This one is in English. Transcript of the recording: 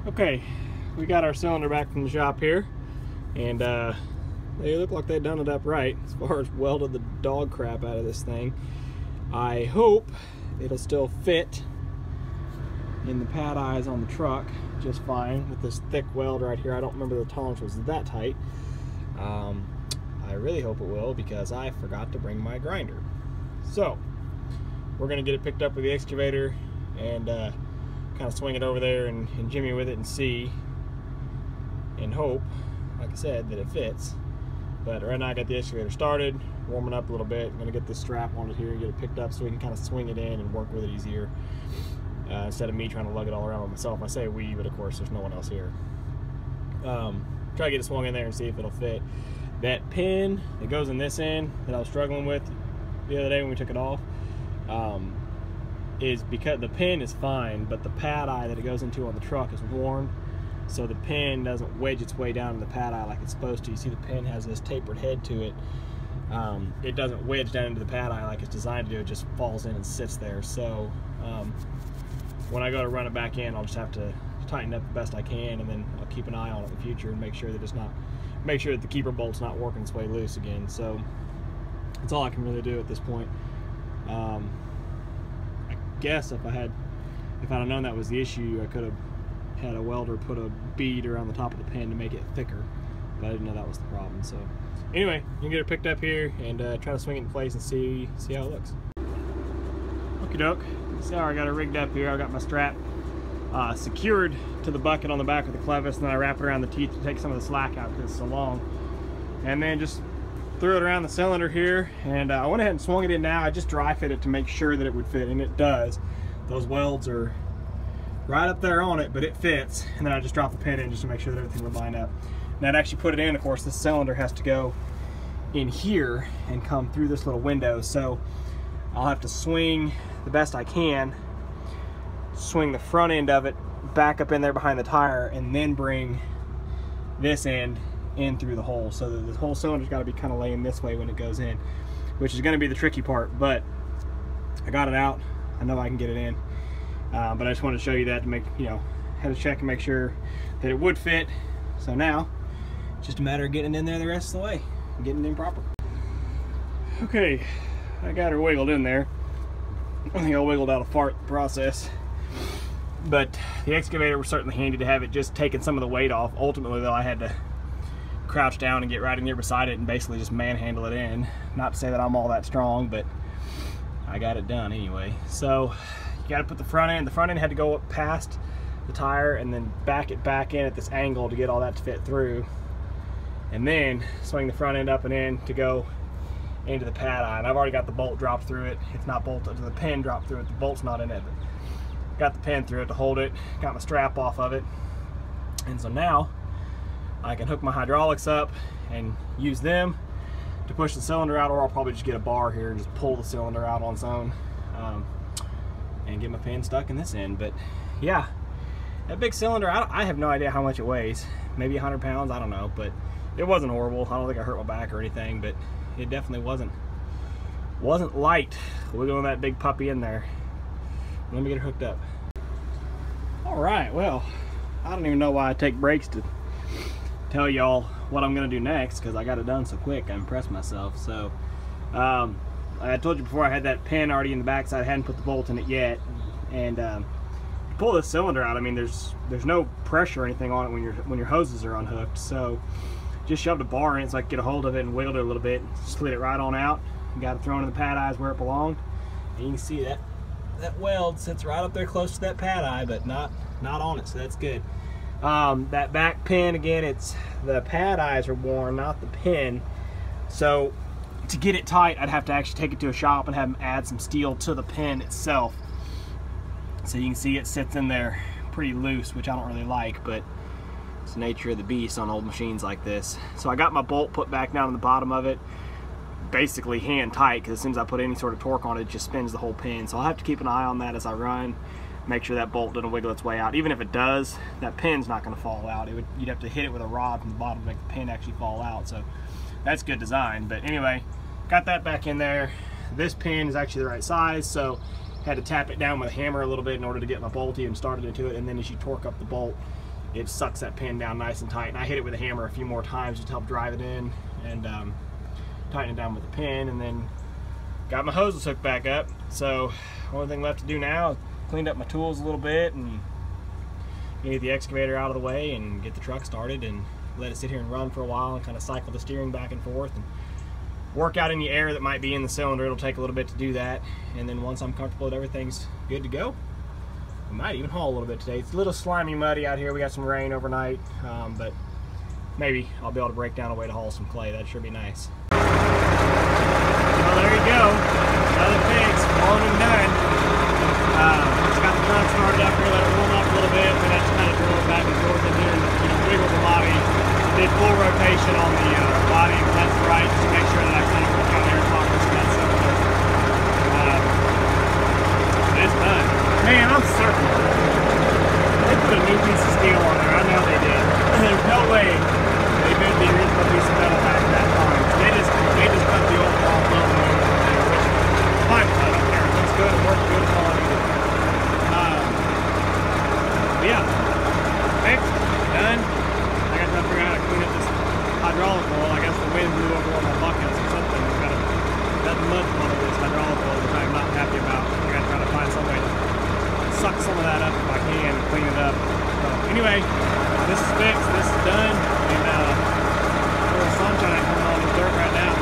Okay, we got our cylinder back from the shop here, and they look like they've done it up right as far as welded the dog crap out of this thing. I hope it'll still fit in the pad eyes on the truck just fine with this thick weld right here. I don't remember the tolerance was that tight. I really hope it will, because I forgot to bring my grinder. So we're gonna get it picked up with the excavator and kind of swing it over there and jimmy with it and see and hope, like I said, that it fits. But right now I got the excavator started, warming up a little bit. I'm gonna get this strap on it here and get it picked up so we can kind of swing it in and work with it easier, instead of me trying to lug it all around by myself. I say we, but of course there's no one else here. Try to get it swung in there and see if it'll fit. That pin that goes in this end that I was struggling with the other day when we took it off, is because the pin is fine, but the pad eye that it goes into on the truck is worn, so the pin doesn't wedge its way down in the pad eye like it's supposed to. You see the pin has this tapered head to it. It doesn't wedge down into the pad eye like it's designed to do. It just falls in and sits there. So when I go to run it back in, I'll just have to tighten up the best I can, and then I'll keep an eye on it in the future and make sure that the keeper bolt's not working its way loose again. So that's all I can really do at this point. I guess if I'd have known that was the issue, I could have had a welder put a bead around the top of the pin to make it thicker, but I didn't know that was the problem. So anyway, you can get it picked up here and try to swing it in place and see how it looks. Okie doke. So I got it rigged up here. I got my strap secured to the bucket on the back of the clevis, and then I wrap it around the teeth to take some of the slack out because it's so long, and then just threw it around the cylinder here, and I went ahead and swung it in now. I just dry fit it to make sure that it would fit, and it does. Those welds are right up there on it, but it fits. And then I just dropped the pin in just to make sure that everything would line up. Now to actually put it in, of course, this cylinder has to go in here and come through this little window, so I'll have to swing the best I can, swing the front end of it back up in there behind the tire, and then bring this end in through the hole, so that the whole cylinder's got to be kind of laying this way when it goes in, which is going to be the tricky part. But I got it out. I know I can get it in, but I just wanted to show you that to make, had to check and make sure that it would fit. So now it's just a matter of getting it in there the rest of the way and getting it in proper. Okay, I got her wiggled in there. I think I wiggled out a fart in the process, but the excavator was certainly handy to have it just taking some of the weight off. Ultimately though, I had to crouch down and get right in here beside it and basically just manhandle it in. Not to say that I'm all that strong, but I got it done anyway. So you got to put the front end had to go up past the tire and then back it back in at this angle to get all that to fit through, and then swing the front end up and in to go into the pad eye. And I've already got the bolt dropped through it. It's not bolted, the pin dropped through it, the bolt's not in it, but got the pin through it to hold it, got my strap off of it. And so now I can hook my hydraulics up and use them to push the cylinder out, or I'll probably just get a bar here and just pull the cylinder out on its own, and get my pin stuck in this end. But yeah, that big cylinder, I have no idea how much it weighs. Maybe 100 pounds, I don't know, but it wasn't horrible. I don't think I hurt my back or anything, but it definitely wasn't light wiggling that big puppy in there. Let me get it hooked up. All right, well, I don't even know why I take breaks to tell y'all what I'm gonna do next, because I got it done so quick. I impressed myself. So I told you before, I had that pin already in the backside. I hadn't put the bolt in it yet, and to pull this cylinder out, I mean, there's no pressure or anything on it when your hoses are unhooked. So just shoved a bar in so I could get a hold of it and wiggled it a little bit, slid it right on out, and got it thrown in the pad eyes where it belonged. And you can see that weld sits right up there close to that pad eye, but not on it, so that's good. That back pin, again, it's the pad eyes are worn, not the pin. So to get it tight, I'd have to actually take it to a shop and have them add some steel to the pin itself. So you can see it sits in there pretty loose, which I don't really like, but it's the nature of the beast on old machines like this. So I got my bolt put back down on the bottom of it, basically hand tight, because as soon as I put any sort of torque on it, it just spins the whole pin. So I'll have to keep an eye on that as I run, make sure that bolt doesn't wiggle its way out. Even if it does, that pin's not going to fall out. You'd have to hit it with a rod from the bottom to make the pin actually fall out. So that's good design. But anyway, got that back in there. This pin is actually the right size, so had to tap it down with a hammer a little bit in order to get my bolt even started into it. And then as you torque up the bolt, it sucks that pin down nice and tight. And I hit it with a hammer a few more times just to help drive it in and tighten it down with the pin, and then got my hoses hooked back up. So only thing left to do now is cleaned up my tools a little bit and get the excavator out of the way and get the truck started and let it sit here and run for a while and kind of cycle the steering back and forth and work out any air that might be in the cylinder. It'll take a little bit to do that, and then once I'm comfortable that everything's good to go, we might even haul a little bit today. It's a little slimy, muddy out here. We got some rain overnight, but maybe I'll be able to break down a way to haul some clay. That'd sure be nice. Well, there you go. Another fix, all and done. Just got the truck started up here, let it warm up a little bit, then I just kind of drove it back and forth in here and wiggled the body. Did full rotation on the body left and right just to make sure that I kind of work out air pockets and that stuff. It's done. Man, I'm certain they put a new piece of steel on there. I know they did. There's no way they moved the original piece of metal back that far. They just cut the old ball bone there, which fine. I don't care. It looks good. It works good. It's all I needed. Yeah, fixed, done. I got to figure out how to clean up this hydraulic oil. I guess the wind blew over all my buckets or something. Got the mud from all this hydraulic oil, which I'm not happy about. I got to try to find some way to suck some of that up if I can and clean it up. So anyway, this is fixed, this is done, and a little sunshine coming on this dirt right now.